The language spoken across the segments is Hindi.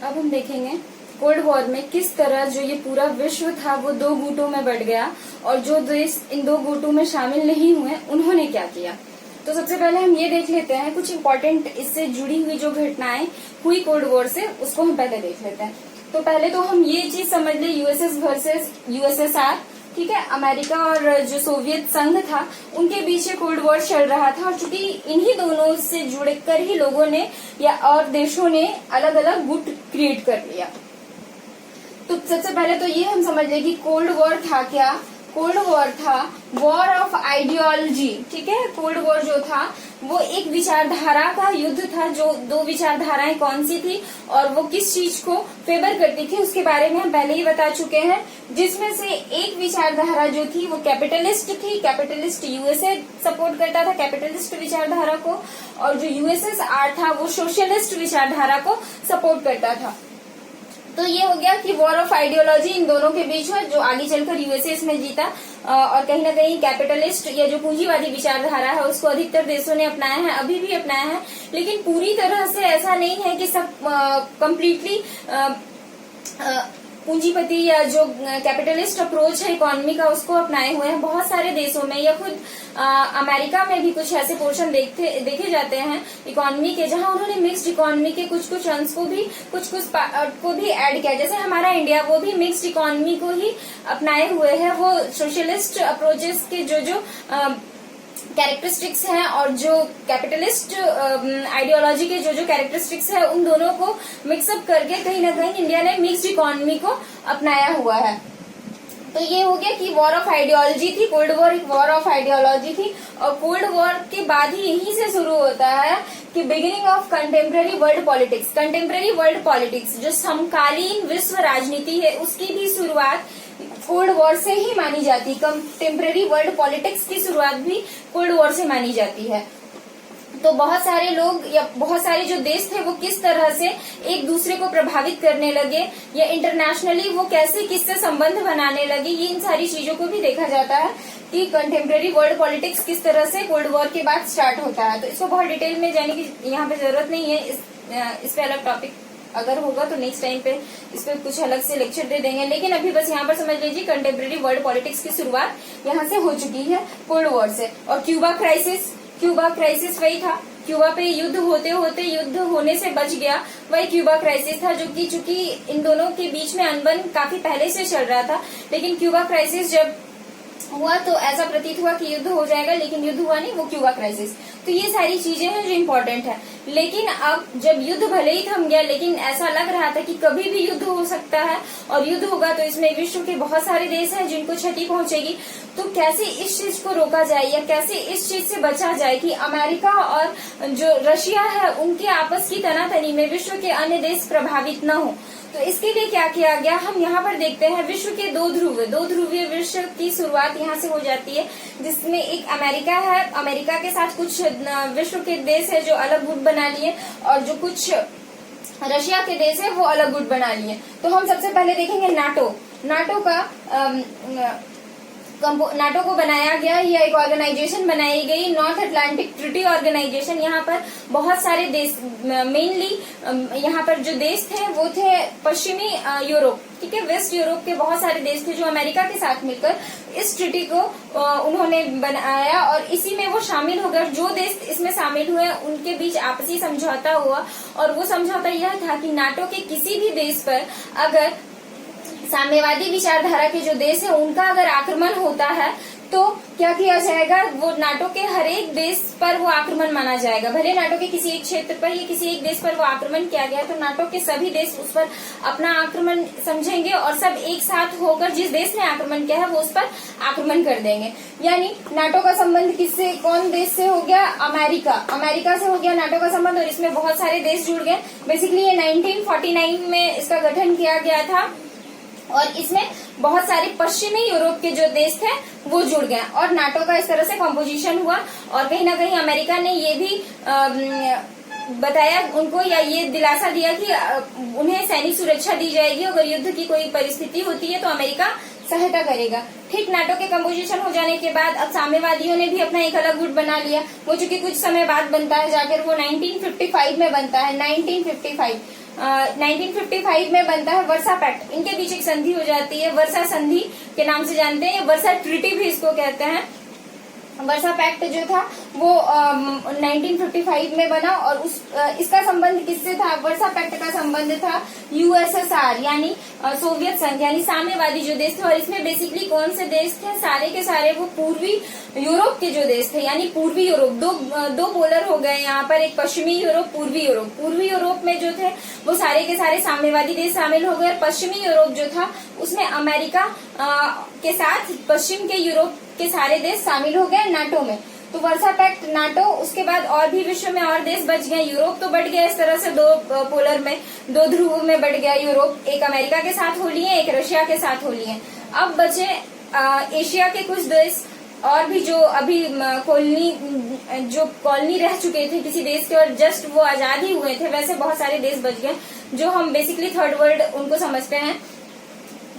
अब हम देखेंगे कोल्ड वॉर में किस तरह जो ये पूरा विश्व था वो दो गुटों में बढ़ गया और जो देश इन दो गुटों में शामिल नहीं हुए उन्होंने क्या किया। तो सबसे पहले हम ये देख लेते हैं कुछ इम्पोर्टेंट इससे जुड़ी हुई जो घटनाएं हुई कोल्ड वॉर से, उसको हम पहले देख लेते हैं। तो पहले तो हम ये चीज समझ ले यूएसएस वर्सेस यूएसएसआर, ठीक है, अमेरिका और जो सोवियत संघ था उनके बीच कोल्ड वॉर चल रहा था। और चूंकि इन्हीं दोनों से जुड़कर ही लोगों ने या और देशों ने अलग अलग गुट क्रिएट कर लिया। तो सबसे पहले तो ये हम समझ ले कि कोल्ड वॉर था क्या। कोल्ड वॉर था वॉर ऑफ आइडियोलॉजी, ठीक है। कोल्ड वॉर जो था वो एक विचारधारा का युद्ध था। जो दो विचारधाराएं कौन सी थी और वो किस चीज को फेवर करती थी उसके बारे में हम पहले ही बता चुके हैं। जिसमें से एक विचारधारा जो थी वो कैपिटलिस्ट थी। कैपिटलिस्ट यूएसए सपोर्ट करता था कैपिटलिस्ट विचारधारा को, और जो यूएसएसआर था वो सोशलिस्ट विचारधारा को सपोर्ट करता था। तो ये हो गया कि वॉर ऑफ आइडियोलॉजी इन दोनों के बीच है, जो आगे चलकर यूएसए इसमें जीता। और कहीं ना कहीं कैपिटलिस्ट या जो पूंजीवादी विचारधारा है उसको अधिकतर देशों ने अपनाया है, अभी भी अपनाया है। लेकिन पूरी तरह से ऐसा नहीं है कि सब कम्प्लीटली पूंजीपति या जो कैपिटलिस्ट अप्रोच है इकोनॉमी का उसको अपनाए हुए हैं। बहुत सारे देशों में या खुद अमेरिका में भी कुछ ऐसे पोर्शन देखे जाते हैं इकोनॉमी के, जहां उन्होंने मिक्स्ड इकोनॉमी के कुछ अंश को भी कुछ को भी ऐड किया। जैसे हमारा इंडिया वो भी मिक्स्ड इकोनॉमी को ही अपनाए हुए है। वो सोशलिस्ट अप्रोचेस के जो कैरेक्टरिस्टिक्स हैं और जो कैपिटलिस्ट आइडियोलॉजी के जो कैरेक्टरिस्टिक्स है उन दोनों को मिक्सअप करके कहीं ना कहीं इंडिया ने मिक्स्ड इकोनॉमी को अपनाया हुआ है। तो ये हो गया कि वॉर ऑफ आइडियोलॉजी थी। कोल्ड वॉर एक वॉर ऑफ आइडियोलॉजी थी। और कोल्ड वॉर के बाद ही यहीं से शुरू होता है कि beginning of contemporary world politics. Contemporary world politics जो समकालीन विश्व राजनीति है उसकी भी शुरुआत कोल्ड वॉर से ही मानी जाती। कंटेम्प्रेरी वर्ल्ड पॉलिटिक्स की शुरुआत भी कोल्ड वॉर से मानी जाती है। तो बहुत सारे लोग या बहुत सारे जो देश थे वो किस तरह से एक दूसरे को प्रभावित करने लगे या इंटरनेशनली वो कैसे किससे संबंध बनाने लगे, ये इन सारी चीजों को भी देखा जाता है कि कंटेम्प्रेरी वर्ल्ड पॉलिटिक्स किस तरह से कोल्ड वॉर के बाद स्टार्ट होता है। तो इसको बहुत डिटेल में जाने की यहाँ पे जरूरत नहीं है। इस पे अलग टॉपिक अगर होगा तो नेक्स्ट टाइम पे इस पे कुछ अलग से लेक्चर दे देंगे। लेकिन अभी बस यहाँ पर समझ लीजिए कंटेम्प्रेरी वर्ल्ड पॉलिटिक्स की शुरुआत यहाँ से हो चुकी है कोल्ड वॉर से। और क्यूबा क्राइसिस वही था। क्यूबा पे युद्ध होते होते युद्ध होने से बच गया, वही क्यूबा क्राइसिस था। जो कि चूंकि इन दोनों के बीच में अनबन काफी पहले से चल रहा था, लेकिन क्यूबा क्राइसिस जब हुआ तो ऐसा प्रतीत हुआ कि युद्ध हो जाएगा, लेकिन युद्ध हुआ नहीं, वो क्यूबा क्राइसिस। तो ये सारी चीजें हैं जो इम्पोर्टेंट है। लेकिन अब जब युद्ध भले ही थम गया, लेकिन ऐसा लग रहा था कि कभी भी युद्ध हो सकता है और युद्ध होगा तो इसमें विश्व के बहुत सारे देश हैं जिनको क्षति पहुंचेगी। तो कैसे इस चीज को रोका जाए या कैसे इस चीज से बचा जाए कि अमेरिका और जो रशिया है उनके आपस की तनातनी में विश्व के अन्य देश प्रभावित न हो। तो इसके लिए क्या किया गया, हम यहाँ पर देखते हैं विश्व के दो ध्रुवीय विश्व की शुरुआत यहाँ से हो जाती है, जिसमें एक अमेरिका है। अमेरिका के साथ कुछ विश्व के देश है जो अलग गुट बना लिए और जो कुछ रशिया के देश है वो अलग गुट बना लिए। तो हम सबसे पहले देखेंगे नाटो को बनाया गया या एक ऑर्गेनाइजेशन बनाई गई, नॉर्थ अटलांटिक ट्रीटी ऑर्गेनाइजेशन। यहाँ पर बहुत सारे देश, मेनली यहाँ पर जो देश थे वो थे पश्चिमी यूरोप, ठीक है, वेस्ट यूरोप के बहुत सारे देश थे जो अमेरिका के साथ मिलकर इस ट्रीटी को उन्होंने बनाया और इसी में वो शामिल हो गए। जो देश इसमें शामिल हुए उनके बीच आपसी समझौता हुआ और वो समझौता यह था कि नाटो के किसी भी देश पर अगर साम्यवादी विचारधारा के जो देश है उनका अगर आक्रमण होता है तो क्या किया जाएगा, वो नाटो के हर एक देश पर वो आक्रमण माना जाएगा। भले नाटो के किसी एक क्षेत्र पर या किसी एक देश पर वो आक्रमण किया गया तो नाटो के सभी देश उस पर अपना आक्रमण समझेंगे और सब एक साथ होकर जिस देश ने आक्रमण किया है वो उस पर आक्रमण कर देंगे। यानी नाटो का संबंध किससे, कौन देश से हो गया, अमेरिका से हो गया नाटो का संबंध, और इसमें बहुत सारे देश जुड़ गए। बेसिकली ये 1949 में इसका गठन किया गया था और इसमें बहुत सारे पश्चिमी यूरोप के जो देश थे वो जुड़ गए और नाटो का इस तरह से कॉम्पोजिशन हुआ। और कहीं ना कहीं अमेरिका ने ये भी बताया उनको या ये दिलासा दिया कि उन्हें सैनिक सुरक्षा दी जाएगी, अगर युद्ध की कोई परिस्थिति होती है तो अमेरिका सहायता करेगा। ठीक नाटो के कंपोजिशन हो जाने के बाद अब साम्यवादियों ने भी अपना एक अलग गुट बना लिया, वो चूंकि कुछ समय बाद बनता है, जाकर वो 1955 में बनता है। 1955 1955 में बनता है वर्सा पैक्ट। इनके बीच एक संधि हो जाती है, वर्सा संधि के नाम से जानते हैं, वर्सा ट्रीटी भी इसको कहते हैं। वर्सा पैक्ट जो था वो 1955 में बना और इसका संबंध किससे था? वर्सा पैक्ट का संबंध था यूएसएसआर यानी सोवियत संघ यानी साम्यवादी जो देश थे। और इसमें बेसिकली कौन से देश थे? सारे के सारे वो पूर्वी यूरोप के जो देश थे, यानी पूर्वी यूरोप। दो पोलर हो गए यहाँ पर, एक पश्चिमी यूरोप, पूर्वी यूरोप। पूर्वी यूरोप में जो थे वो सारे के सारे साम्यवादी देश शामिल हो गए। पश्चिमी यूरोप जो था उसमें अमेरिका के साथ पश्चिम के यूरोप के सारे देश शामिल हो गए नाटो में। तो वर्सा पैक्ट, नाटो, उसके बाद और भी विश्व में और देश बच गए। यूरोप तो बढ़ गया इस तरह से, दो पोलर में, दो ध्रुव में बढ़ गया यूरोप। एक अमेरिका के साथ हो लिए, एक रशिया के साथ हो लिए। अब बचे एशिया के कुछ देश और भी जो अभी कॉलोनी रह चुके थे किसी देश के और जस्ट वो आजाद ही हुए थे, वैसे बहुत सारे देश बच गए जो हम बेसिकली थर्ड वर्ल्ड उनको समझते हैं।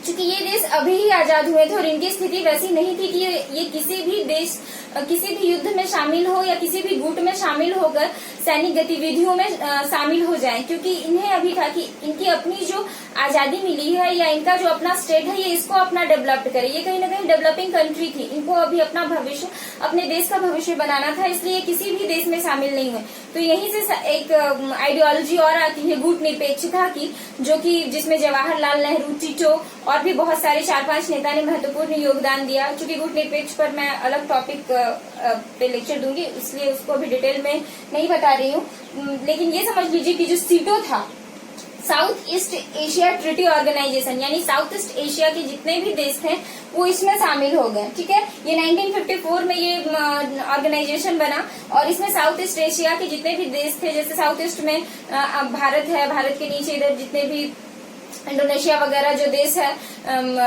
क्योंकि ये देश अभी ही आजाद हुए थे और इनकी स्थिति वैसी नहीं थी कि ये किसी भी देश, किसी भी युद्ध में शामिल हो या किसी भी गुट में शामिल होकर सैनिक गतिविधियों में शामिल हो जाएं, क्योंकि इन्हें अभी था कि इनकी अपनी जो आजादी मिली है या इनका जो अपना स्टेट है ये इसको अपना डेवलप्ड करे। ये कहीं ना कहीं डेवलपिंग कंट्री थी, इनको अभी अपना भविष्य, अपने देश का भविष्य बनाना था, इसलिए किसी भी देश में शामिल नहीं हुए। तो यहीं से एक आइडियोलॉजी और आती है गुट निरपेक्षता की, जो कि जिसमें जवाहरलाल नेहरू, टिटो और भी बहुत सारे 4-5 नेता ने महत्वपूर्ण योगदान दिया। चूंकि गुट निरपेक्ष पर मैं अलग टॉपिक पे लेक्चर दूंगी, इसलिए उसको अभी डिटेल में नहीं बता रही हूँ। लेकिन ये समझ लीजिए कि जो सीटो था, South East Asia Treaty Organisation, यानी साउथ ईस्ट एशिया के जितने भी देश थे वो इसमें शामिल हो गए। ठीक है, ये 1954 में ये ऑर्गेनाइजेशन बना और इसमें साउथ ईस्ट एशिया के जितने भी देश थे, जैसे साउथ ईस्ट में भारत है, भारत के नीचे इधर जितने भी इंडोनेशिया वगैरह जो देश है,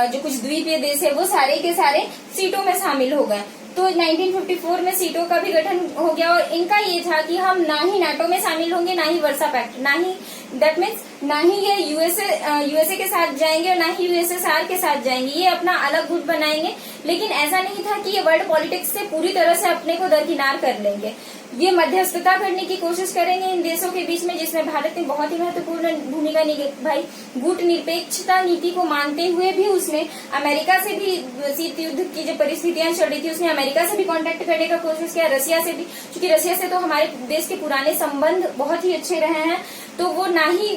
जो कुछ द्वीपीय देश है, वो सारे के सारे सीटों में शामिल हो गए। तो 1954 में सीटों का भी गठन हो गया और इनका ये था कि हम ना ही नाटो में शामिल होंगे, ना ही वर्सा पैक्ट, ना ही दैट मीन्स ना ही ये यूएसए के साथ जाएंगे और ना ही यूएसएसआर के साथ जाएंगे, ये अपना अलग गुट बनाएंगे। लेकिन ऐसा नहीं था कि ये वर्ल्ड पॉलिटिक्स से पूरी तरह से अपने को दरकिनार कर लेंगे। ये मध्यस्थता करने की कोशिश करेंगे इन देशों के बीच में, जिसमें भारत ने बहुत ही महत्वपूर्ण भूमिका निभाई। गुट निरपेक्षता नीति को मानते हुए भी उसने अमेरिका से भी, शीत युद्ध की जो परिस्थितियां चल रही थी, उसने अमेरिका से भी कांटेक्ट करने का कोशिश किया, रशिया से भी, क्योंकि रशिया से तो हमारे देश के पुराने संबंध बहुत ही अच्छे रहे हैं। तो वो ना ही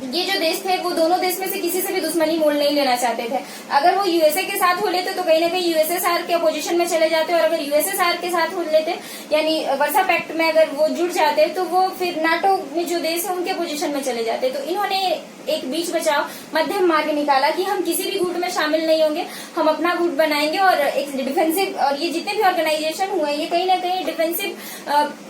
ये जो देश थे वो दोनों देश में से किसी से भी दुश्मनी मोल नहीं लेना चाहते थे। अगर वो यूएसए के साथ हो लेते तो कहीं ना कहीं यूएसएसआर के अपोजिशन में चले जाते, और अगर यूएसएसआर के साथ हो लेते यानी वर्सा पैक्ट में अगर वो जुड़ जाते तो वो फिर नाटो में जो देश है उनके पोजीशन में चले जाते। तो इन्होंने एक बीच बचाव मध्यम मार्ग निकाला कि हम किसी भी गुट में शामिल नहीं होंगे, हम अपना गुट बनाएंगे और एक डिफेंसिव, और ये जितने भी ऑर्गेनाइजेशन हुए ये कहीं ना कहीं डिफेंसिव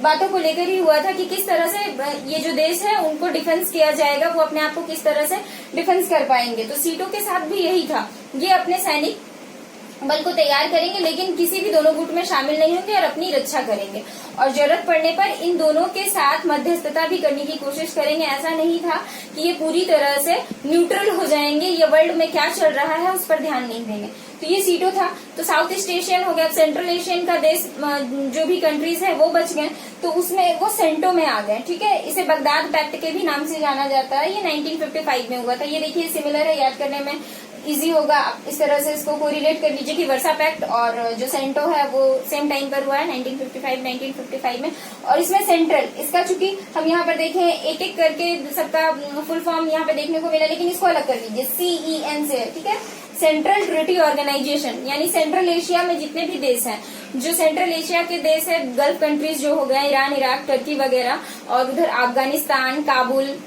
बातों को लेकर ही हुआ था कि किस तरह से ये जो देश है उनको डिफेंस किया जाएगा, वो अपने आप को किस तरह से डिफेंस कर पाएंगे। तो सीटों के साथ भी यही था, ये अपने सैनिक बल को तैयार करेंगे लेकिन किसी भी दोनों गुट में शामिल नहीं होंगे और अपनी रक्षा करेंगे, और जरूरत पड़ने पर इन दोनों के साथ मध्यस्थता भी करने की कोशिश करेंगे। ऐसा नहीं था कि ये पूरी तरह से न्यूट्रल हो जाएंगे, ये वर्ल्ड में क्या चल रहा है उस पर ध्यान नहीं देंगे। तो ये सीटो था। तो साउथ ईस्ट एशियन हो गया, सेंट्रल एशियन का देश जो भी कंट्रीज है वो बच गए, तो उसमें वो सेंटो में आ गए। ठीक है, इसे बगदाद पैक्ट के भी नाम से जाना जाता है। ये 1955 में हुआ था। ये देखिए सिमिलर है, याद करने में इजी होगा। इस तरह से इसको कोरिलेट कर लीजिए कि वर्सा पैक्ट और जो सेंटो है वो सेम टाइम पर हुआ है 1955 में। और इसमें सेंट्रल, इसका चूंकि हम यहाँ पर देखें एक एक करके सबका फुल फॉर्म यहाँ पे देखने को मिला, लेकिन इसको अलग कर लीजिए, CEN से। ठीक है, सेंट्रल ट्रीटी ऑर्गेनाइजेशन, यानी सेंट्रल एशिया में जितने भी देश हैं, जो सेंट्रल एशिया के देश है, गल्फ कंट्रीज जो हो गए, ईरान, इराक, टर्की वगैरह, और उधर अफगानिस्तान, काबुल,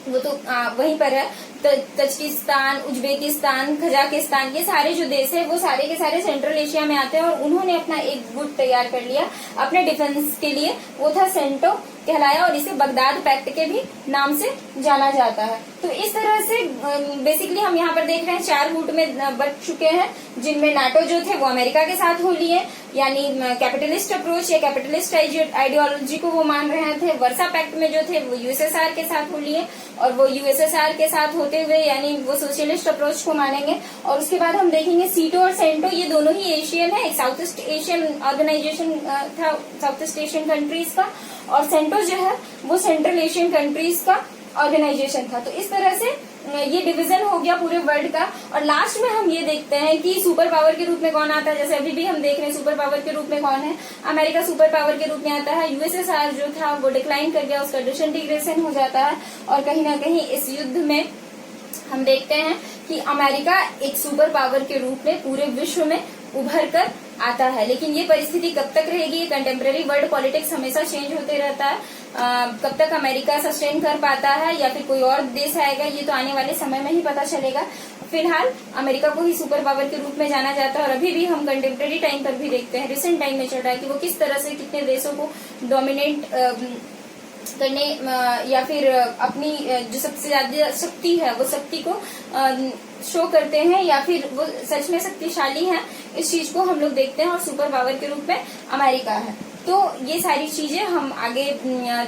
वो तो वहीं पर है, तजिकिस्तान, उज्बेकिस्तान, कजाकिस्तान, ये सारे जो देश है वो सारे के सारे सेंट्रल एशिया में आते हैं। और उन्होंने अपना एक गुट तैयार कर लिया अपने डिफेंस के लिए, वो था सेंटो कहलाया, और इसे बगदाद पैक्ट के भी नाम से जाना जाता है। तो इस तरह से बेसिकली हम यहाँ पर देख रहे हैं 4 गुट में बट चुके हैं, जिनमें नाटो जो थे वो अमेरिका के साथ हो लिए, यानी कैपिटलिस्ट अप्रोच या कैपिटलिस्ट आइडियोलॉजी को वो मान रहे थे। वर्सा पैक्ट में जो थे वो यूएसएसआर के साथ हो लिए, और वो यूएसएसआर के साथ होते हुए यानी वो सोशलिस्ट अप्रोच को मानेंगे। और उसके बाद हम देखेंगे सीटो और सेंटो, ये दोनों ही एशियन है। एक साउथ ईस्ट एशियन ऑर्गेनाइजेशन था, साउथ ईस्ट एशियन कंट्रीज का, और सेंटो जो है वो सेंट्रल एशियन कंट्रीज का ऑर्गेनाइजेशन था। तो इस तरह से ये डिवीजन हो गया पूरे वर्ल्ड का। और लास्ट में हम ये देखते हैं कि सुपर पावर के रूप में कौन आता है। जैसे अभी भी हम देख रहे हैं सुपर पावर के रूप में कौन है, अमेरिका सुपर पावर के रूप में आता है। यूएसएसआर जो था वो डिक्लाइन कर गया, उसका डिसइंटीग्रेशन हो जाता है। और कहीं ना कहीं इस युद्ध में हम देखते हैं कि अमेरिका एक सुपर पावर के रूप में पूरे विश्व में उभर कर आता है। लेकिन ये परिस्थिति कब तक रहेगी, ये कंटेम्प्रेरी वर्ल्ड पॉलिटिक्स हमेशा चेंज होते रहता है। कब तक अमेरिका सस्टेन कर पाता है या फिर कोई और देश आएगा, ये तो आने वाले समय में ही पता चलेगा। फिलहाल अमेरिका को ही सुपर पावर के रूप में जाना जाता है। और अभी भी हम कंटेम्प्रेरी टाइम पर भी देखते हैं, रिसेंट टाइम में चल रहा है कि वो किस तरह से कितने देशों को डोमिनेट करने या फिर अपनी जो सबसे ज्यादा शक्ति है वो शक्ति को शो करते हैं या फिर वो सच में शक्तिशाली हैं, इस चीज को हम लोग देखते हैं। और सुपर पावर के रूप में अमेरिका है। तो ये सारी चीजें हम आगे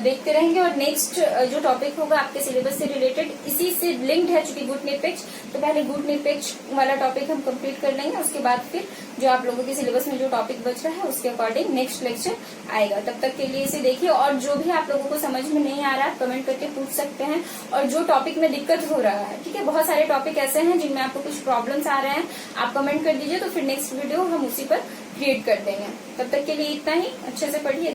देखते रहेंगे। और नेक्स्ट जो टॉपिक होगा आपके सिलेबस से रिलेटेड इसी से लिंक्ड है, चूंकि गुट निरपेक्ष, तो पहले गुट निरपेक्ष वाला टॉपिक हम कंप्लीट कर लेंगे। उसके बाद फिर जो आप लोगों के सिलेबस में जो टॉपिक बच रहा है उसके अकॉर्डिंग नेक्स्ट लेक्चर आएगा। तब तक के लिए इसे देखिए। और जो भी आप लोगों को समझ में नहीं आ रहा है कमेंट करके पूछ सकते हैं। और जो टॉपिक में दिक्कत हो रहा है, ठीक है, बहुत सारे टॉपिक ऐसे हैं जिनमें आपको कुछ प्रॉब्लम्स आ रहे हैं, आप कमेंट कर दीजिए, तो फिर नेक्स्ट वीडियो हम उसी पर क्रिएट कर देंगे। तब तक के लिए इतना ही, अच्छे से पढ़िए।